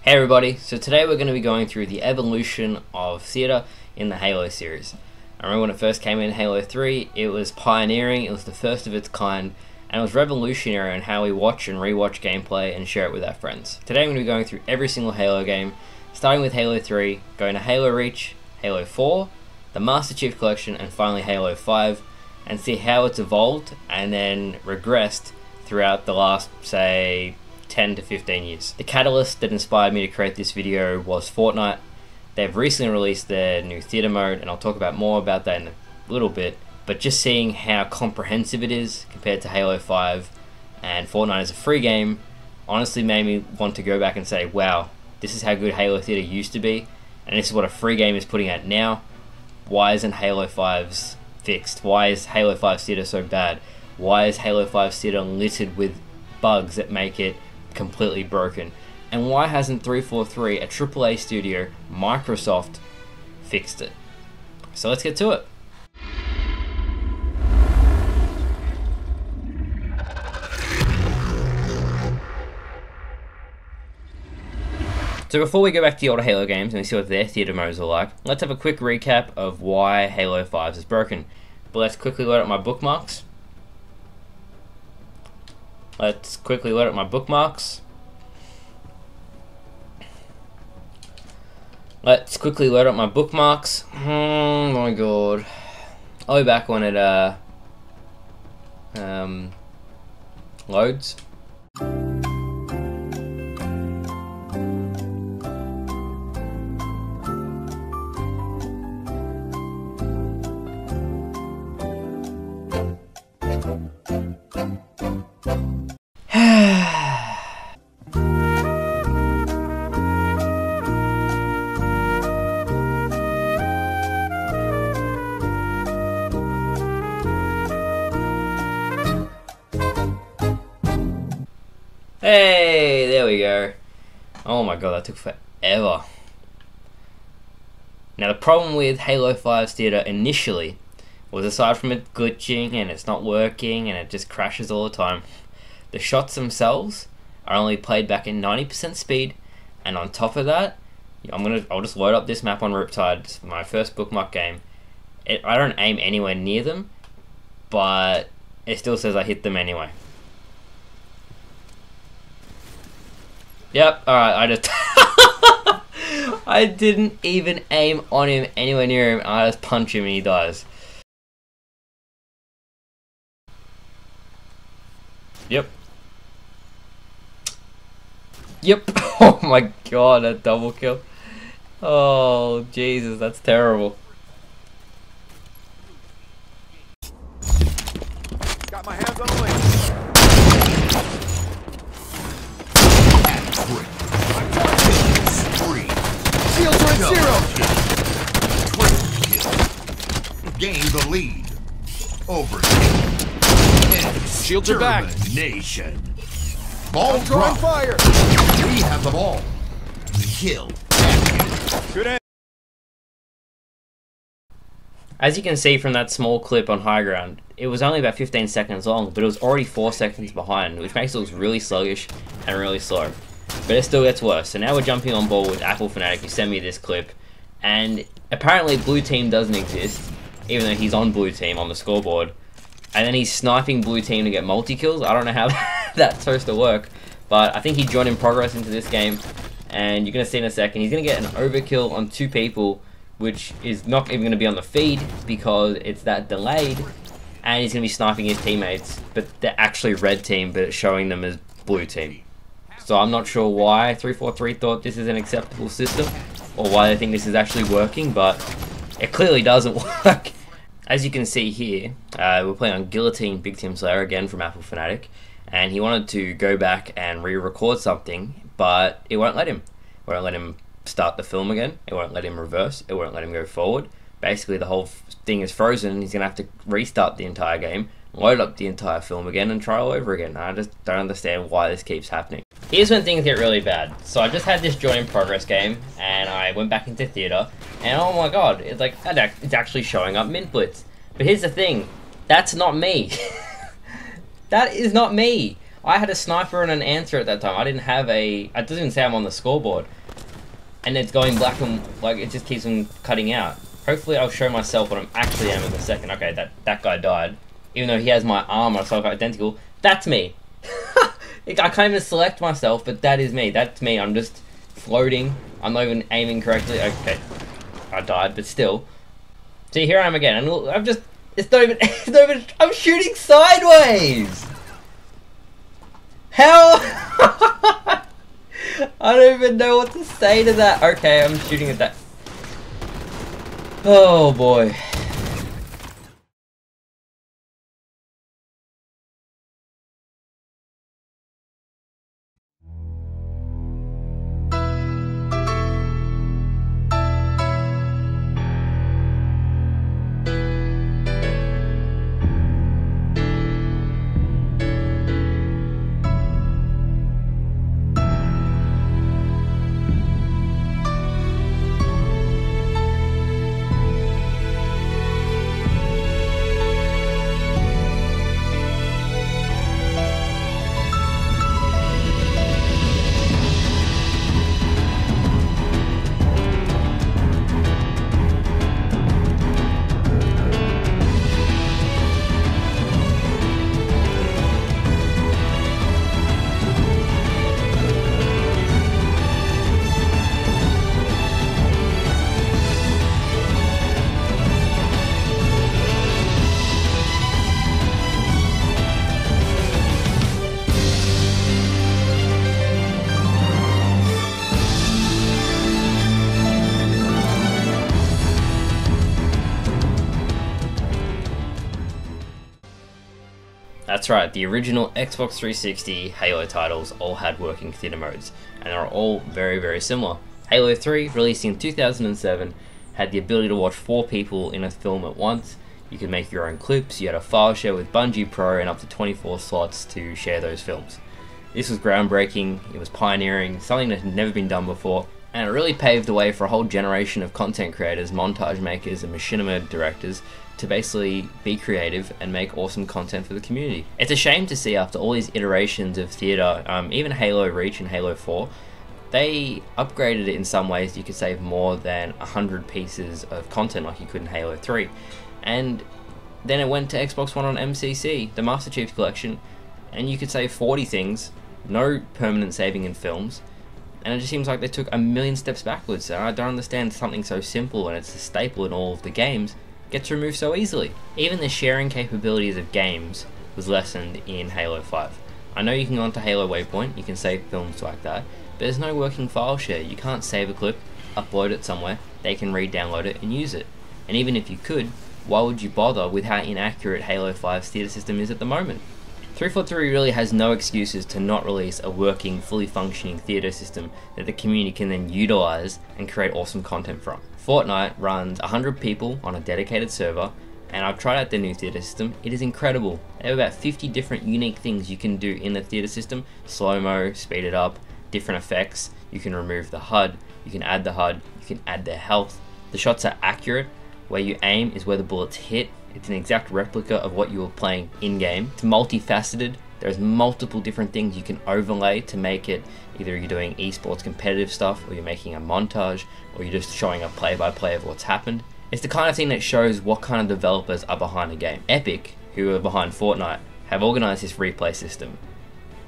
Hey everybody, so today we're going to be going through the evolution of theatre in the Halo series. I remember when it first came in Halo 3, it was pioneering, it was the first of its kind, and it was revolutionary in how we watch and rewatch gameplay and share it with our friends. Today I'm going to be going through every single Halo game, starting with Halo 3, going to Halo Reach, Halo 4, the Master Chief Collection, and finally Halo 5, and see how it's evolved and then regressed throughout the last, say, 10 to 15 years. The catalyst that inspired me to create this video was Fortnite. They've recently released their new theatre mode, and I'll talk about more about that in a little bit, but just seeing how comprehensive it is compared to Halo 5 and Fortnite as a free game honestly made me want to go back and say, wow, this is how good Halo theatre used to be, and this is what a free game is putting out now. Why isn't Halo 5's fixed? Why is Halo 5's theatre so bad? Why is Halo 5's theatre littered with bugs that make it completely broken? And why hasn't 343, a AAA studio, Microsoft, fixed it? So let's get to it. So before we go back to the older Halo games and we see what their theatre modes are like, let's have a quick recap of why Halo 5 is broken. But let's quickly load up my bookmarks. Let's quickly load up my bookmarks. Let's quickly load up my bookmarks. Oh my god. I'll be back when it loads. Hey, there we go. Oh my god, that took forever. Now the problem with Halo 5's theatre initially was, aside from it glitching and it's not working and it just crashes all the time, the shots themselves are only played back in 90% speed, and on top of that, I'll just load up this map on Riptide. It's my first bookmark game. I don't aim anywhere near them, but it still says I hit them anyway. Yep, alright, I just I didn't even aim on him anywhere near him. I just punch him and he dies. Yep. Yep. Oh my god, a double kill. Oh Jesus, that's terrible. Got my hands on the lane. Shields are at zero. Gain the lead. Shields are back. Nation. Ball drawing drop. fire. We have the ball. Kill. Good end. As you can see from that small clip on high ground, it was only about 15 seconds long, but it was already 4 seconds behind, which makes it look really sluggish and really slow. But it still gets worse. So now we're jumping on board with Apple Fanatic, who sent me this clip, and apparently Blue Team doesn't exist, even though he's on Blue Team on the scoreboard, and then he's sniping Blue Team to get multi-kills. I don't know how that's supposed to work, but I think he joined in progress into this game, and you're going to see in a second, he's going to get an overkill on 2 people, which is not even going to be on the feed because it's that delayed, and he's going to be sniping his teammates, but they're actually red team, but it's showing them as blue team. So I'm not sure why 343 thought this is an acceptable system, or why they think this is actually working, but it clearly doesn't work. As you can see here, we're playing on Guillotine Big Team Slayer again from Apple Fanatic, and he wanted to go back and re-record something, but it won't let him. It won't let him start the film again, it won't let him reverse, it won't let him go forward. Basically the whole thing is frozen, and he's going to have to restart the entire game, load up the entire film again, and try all over again. I just don't understand why this keeps happening. Here's when things get really bad. So I just had this join in progress game, and I went back into theatre, and oh my god, it's like, it's actually showing up Mint Blitz. But here's the thing, that's not me. That is not me. I had a sniper and an answer at that time. I didn't have a... It doesn't even say I'm on the scoreboard. And it's going black and... Like, it just keeps on cutting out. Hopefully I'll show myself what I'm actually am in a second. Okay, that guy died. Even though he has my armor, so identical. That's me. I can't even select myself, but that is me. That's me. I'm just floating. I'm not even aiming correctly. Okay. I died, but still. See, here I am again. And I'm just... It's not even... It's not even... I'm shooting sideways! How? I don't even know what to say to that. Okay, I'm shooting at that. Oh boy. That's right, the original Xbox 360 Halo titles all had working theater modes, and are all very, very similar. Halo 3, released in 2007, had the ability to watch 4 people in a film at once. You could make your own clips, you had a file share with Bungie Pro, and up to 24 slots to share those films. This was groundbreaking, it was pioneering, something that had never been done before, and it really paved the way for a whole generation of content creators, montage makers, and machinima directors to basically be creative and make awesome content for the community. It's a shame to see after all these iterations of theatre, even Halo Reach and Halo 4, they upgraded it in some ways. You could save more than 100 pieces of content like you could in Halo 3. And then it went to Xbox One on MCC, the Master Chief Collection, and you could save 40 things, no permanent saving in films, and it just seems like they took a million steps backwards. And I don't understand something so simple and it's a staple in all of the games gets removed so easily. Even the sharing capabilities of games was lessened in Halo 5. I know you can go onto Halo Waypoint, you can save films like that, but there's no working file share. You can't save a clip, upload it somewhere, they can re-download it and use it. And even if you could, why would you bother with how inaccurate Halo 5's theatre system is at the moment? 343 really has no excuses to not release a working, fully functioning theatre system that the community can then utilise and create awesome content from. Fortnite runs 100 people on a dedicated server, and I've tried out their new theatre system. It is incredible. They have about 50 different unique things you can do in the theatre system. Slow-mo, speed it up, different effects. You can remove the HUD, you can add the HUD, you can add their health. The shots are accurate. Where you aim is where the bullets hit. It's an exact replica of what you were playing in-game. It's multifaceted. There's multiple different things you can overlay to make it, either you're doing esports competitive stuff, or you're making a montage, or you're just showing a play-by-play of what's happened. It's the kind of thing that shows what kind of developers are behind a game. Epic, who are behind Fortnite, have organized this replay system,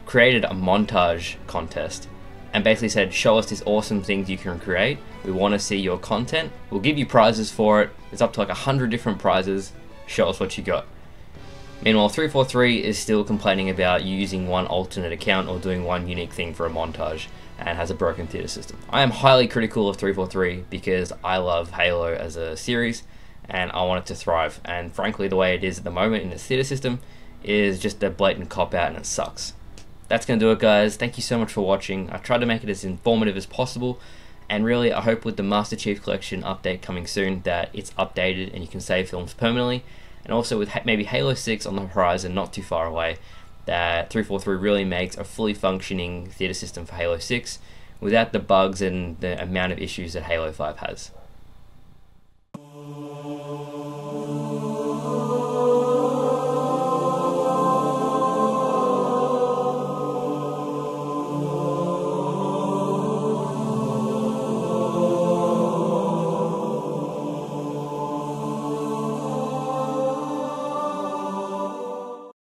created a montage contest, and basically said, show us these awesome things you can create. We want to see your content. We'll give you prizes for it. It's up to like 100 different prizes. Show us what you got. Meanwhile, 343 is still complaining about using one alternate account or doing one unique thing for a montage and has a broken theatre system. I am highly critical of 343 because I love Halo as a series and I want it to thrive. And frankly, the way it is at the moment in its theatre system is just a blatant cop-out and it sucks. That's going to do it, guys. Thank you so much for watching. I tried to make it as informative as possible, and really I hope with the Master Chief Collection update coming soon that it's updated and you can save films permanently, and also with maybe Halo 6 on the horizon not too far away, that 343 really makes a fully functioning theatre system for Halo 6 without the bugs and the amount of issues that Halo 5 has.